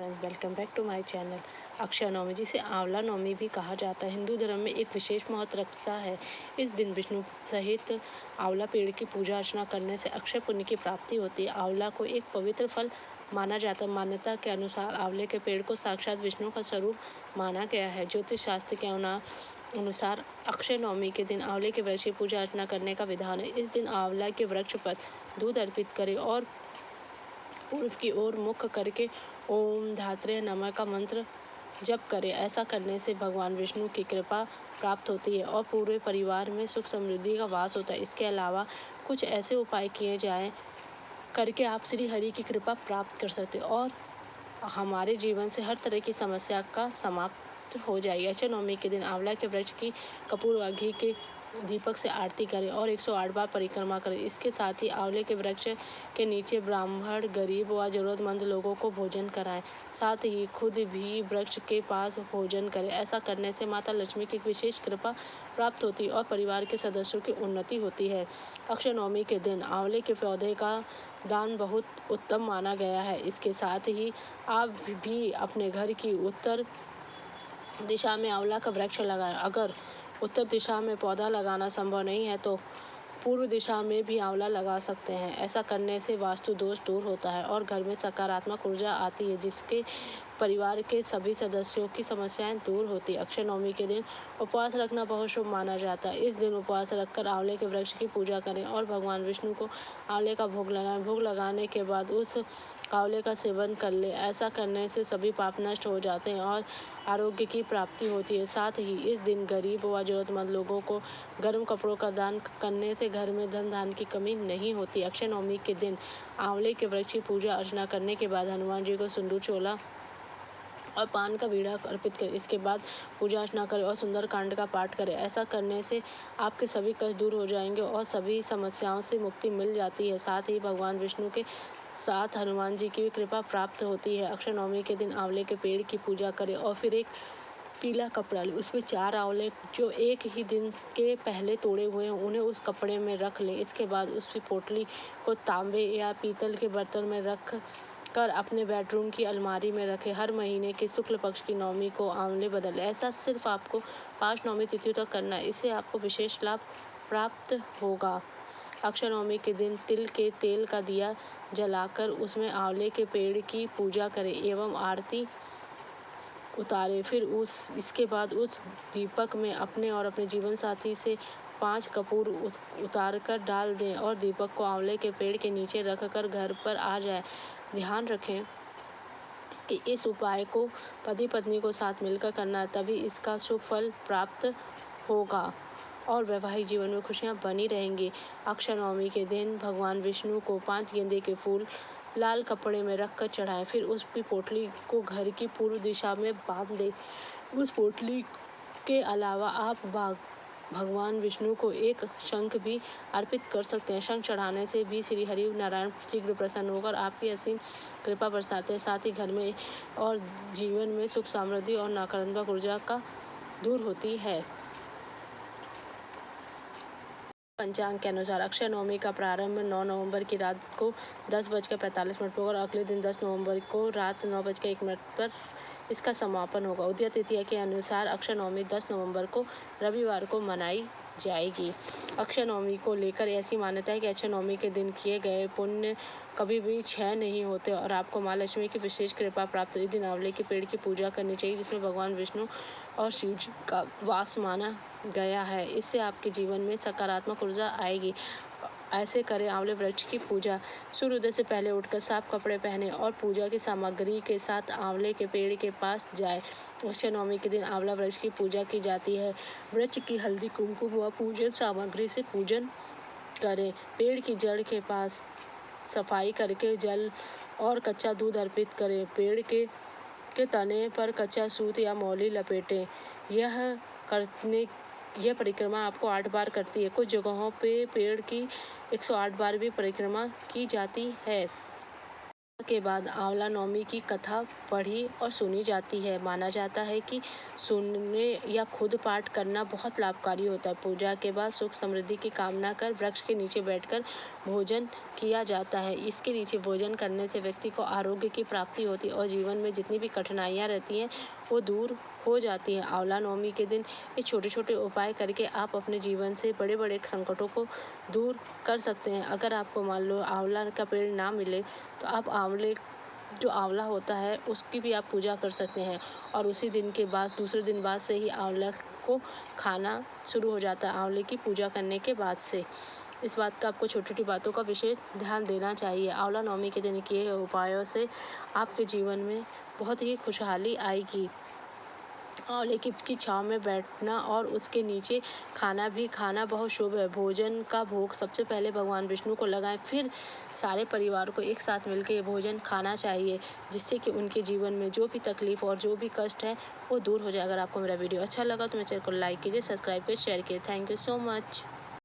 Friends, welcome back to my channel. Akshaya Navami, जिसे आंवला नवमी भी कहा जाता है, हिंदू धर्म में एक विशेष महत्व रखता है। इस दिन विष्णु सहित आंवला पेड़ की पूजा अर्चना करने से अक्षय पुण्य की प्राप्ति होती है। आंवला को एक पवित्र फल माना जाता है। मान्यता के अनुसार आंवले के पेड़ को साक्षात विष्णु का स्वरूप माना गया है। ज्योतिष शास्त्र के अनुसार अक्षय नवमी के दिन आंवले के वृक्ष की पूजा अर्चना करने का विधान है। इस दिन आंवला के वृक्ष पर दूध अर्पित करें और पूर्व की ओर मुख करके ओम धात्रेय नमः का मंत्र जप करें। ऐसा करने से भगवान विष्णु की कृपा प्राप्त होती है और पूरे परिवार में सुख समृद्धि का वास होता है। इसके अलावा कुछ ऐसे उपाय किए जाएं करके आप श्री हरि की कृपा प्राप्त कर सकते हैं और हमारे जीवन से हर तरह की समस्या का समाप्त हो जाएगी। अक्षय नवमी के दिन आंवला के वृक्ष की कपूर व घी के दीपक से आरती करें और 108 बार परिक्रमा करें। इसके साथ ही आंवले के वृक्ष के नीचे ब्राह्मण, गरीब व जरूरतमंद लोगों को भोजन कराएं। साथ ही खुद भी वृक्ष के पास भोजन करें। ऐसा करने से माता लक्ष्मी की विशेष कृपा प्राप्त होती है और परिवार के सदस्यों की उन्नति होती है। अक्षय नवमी के दिन आंवले के पौधे का दान बहुत उत्तम माना गया है। इसके साथ ही आप भी अपने घर की उत्तर दिशा में आंवला का वृक्ष लगाएं। अगर उत्तर दिशा में पौधा लगाना संभव नहीं है तो पूर्व दिशा में भी आंवला लगा सकते हैं। ऐसा करने से वास्तु दोष दूर होता है और घर में सकारात्मक ऊर्जा आती है, जिसके परिवार के सभी सदस्यों की समस्याएं दूर होती है। अक्षय नवमी के दिन उपवास रखना बहुत शुभ माना जाता है। इस दिन उपवास रखकर आंवले के वृक्ष की पूजा करें और भगवान विष्णु को आंवले का भोग लगाएं। भोग लगाने के बाद उस आंवले का सेवन कर ले। ऐसा करने से सभी पाप नष्ट हो जाते हैं और आरोग्य की प्राप्ति होती है। साथ ही इस दिन गरीब व जरूरतमंद लोगों को गर्म कपड़ों का दान करने से घर में धन धान्य की कमी नहीं होती। अक्षय नवमी के दिन आंवले के वृक्ष की पूजा अर्चना करने के बाद हनुमान जी को सिंदूर, चोला और पान का बीड़ा अर्पित करें। इसके बाद पूजा अर्चना करें और सुंदर कांड का पाठ करें। ऐसा करने से आपके सभी कष्ट दूर हो जाएंगे और सभी समस्याओं से मुक्ति मिल जाती है। साथ ही भगवान विष्णु के साथ हनुमान जी की कृपा प्राप्त होती है। अक्षय नवमी के दिन आंवले के पेड़ की पूजा करें और फिर एक पीला कपड़ा लें, उसमें 4 आंवले जो एक ही दिन के पहले तोड़े हुए हैं उन्हें उस कपड़े में रख लें। इसके बाद उसकी पोटली को तांबे या पीतल के बर्तन में रख कर अपने बेडरूम की अलमारी में रखें। हर महीने के शुक्ल पक्ष की नवमी को आंवले बदलें। ऐसा सिर्फ आपको 5 नवमी तिथियों तक करना है। इससे आपको विशेष लाभ प्राप्त होगा। अक्षय नवमी के दिन तिल के तेल का दिया जलाकर उसमें आंवले के पेड़ की पूजा करें एवं आरती उतारें। फिर इसके बाद उस दीपक में अपने और अपने जीवन साथी से 5 कपूर उतार कर डाल दें और दीपक को आंवले के पेड़ के नीचे रखकर घर पर आ जाए। ध्यान रखें कि इस उपाय को पति पत्नी को साथ मिलकर करना है, तभी इसका शुभ फल प्राप्त होगा और वैवाहिक जीवन में खुशियां बनी रहेंगी। अक्षय नवमी के दिन भगवान विष्णु को 5 गेंदे के फूल लाल कपड़े में रखकर चढ़ाएं। फिर उसकी पोटली को घर की पूर्व दिशा में बांध दें। उस पोटली के अलावा आप भगवान विष्णु को एक शंख भी अर्पित कर सकते हैं। शंख चढ़ाने से भी श्री हरि नारायण शीघ्र प्रसन्न होकर आपकी असीम कृपा बरसाते हैं। साथ ही घर में और जीवन में सुख समृद्धि और नकारात्मक ऊर्जा का दूर होती है। पंचांग के अनुसार अक्षय नवमी का प्रारंभ 9 नवंबर की रात को 10:45 पर और अगले दिन 10 नवंबर को रात 9:01 पर इसका समापन होगा। उदय तिथि के अनुसार अक्षय नवमी 10 नवंबर को रविवार को मनाई जाएगी। अक्षय नवमी को लेकर ऐसी मान्यता है कि अक्षय नवमी के दिन किए गए पुण्य कभी भी क्षय नहीं होते और आपको माँ लक्ष्मी की विशेष कृपा प्राप्त। इस दिन आंवले के पेड़ की पूजा करनी चाहिए जिसमें भगवान विष्णु और शिव जी का वास माना गया है। इससे आपके जीवन में सकारात्मक ऊर्जा आएगी। ऐसे करें आंवले वृक्ष की पूजा। सूर्योदय से पहले उठकर साफ कपड़े पहने और पूजा की सामग्री के साथ आंवले के पेड़ के पास जाए। अक्षय नवमी के दिन आंवला वृक्ष की पूजा की जाती है। वृक्ष की हल्दी, कुमकुम व पूजन सामग्री से पूजन करें। पेड़ की जड़ के पास सफाई करके जल और कच्चा दूध अर्पित करें। पेड़ के तने पर कच्चा सूत या मौली लपेटें। यह परिक्रमा आपको 8 बार करती है। कुछ जगहों पे पेड़ की 108 बार भी परिक्रमा की जाती है। के बाद आंवला नवमी की कथा पढ़ी और सुनी जाती है। माना जाता है कि सुनने या खुद पाठ करना बहुत लाभकारी होता है। पूजा के बाद सुख समृद्धि की कामना कर वृक्ष के नीचे बैठकर भोजन किया जाता है। इसके नीचे भोजन करने से व्यक्ति को आरोग्य की प्राप्ति होती है और जीवन में जितनी भी कठिनाइयाँ रहती हैं वो दूर हो जाती हैं। आंवला नवमी के दिन ये छोटे छोटे उपाय करके आप अपने जीवन से बड़े बड़े संकटों को दूर कर सकते हैं। अगर आपको मान लो आंवला का पेड़ ना मिले तो आप आंवला होता है उसकी भी आप पूजा कर सकते हैं और उसी दिन के बाद दूसरे दिन बाद से ही आंवला को खाना शुरू हो जाता है, आंवले की पूजा करने के बाद से। इस बात का आपको छोटी छोटी बातों का विशेष ध्यान देना चाहिए। आंवला नवमी के दिन किए उपायों से आपके जीवन में बहुत ही खुशहाली आएगी। आंवले की छाँव में बैठना और उसके नीचे खाना बहुत शुभ है। भोजन का भोग सबसे पहले भगवान विष्णु को लगाएं, फिर सारे परिवार को एक साथ मिलकर ये भोजन खाना चाहिए, जिससे कि उनके जीवन में जो भी तकलीफ और जो भी कष्ट है वो दूर हो जाए। अगर आपको मेरा वीडियो अच्छा लगा तो मेरे चैनल को लाइक कीजिए, सब्सक्राइब कीजिए, शेयर कीजिए। Thank you so much.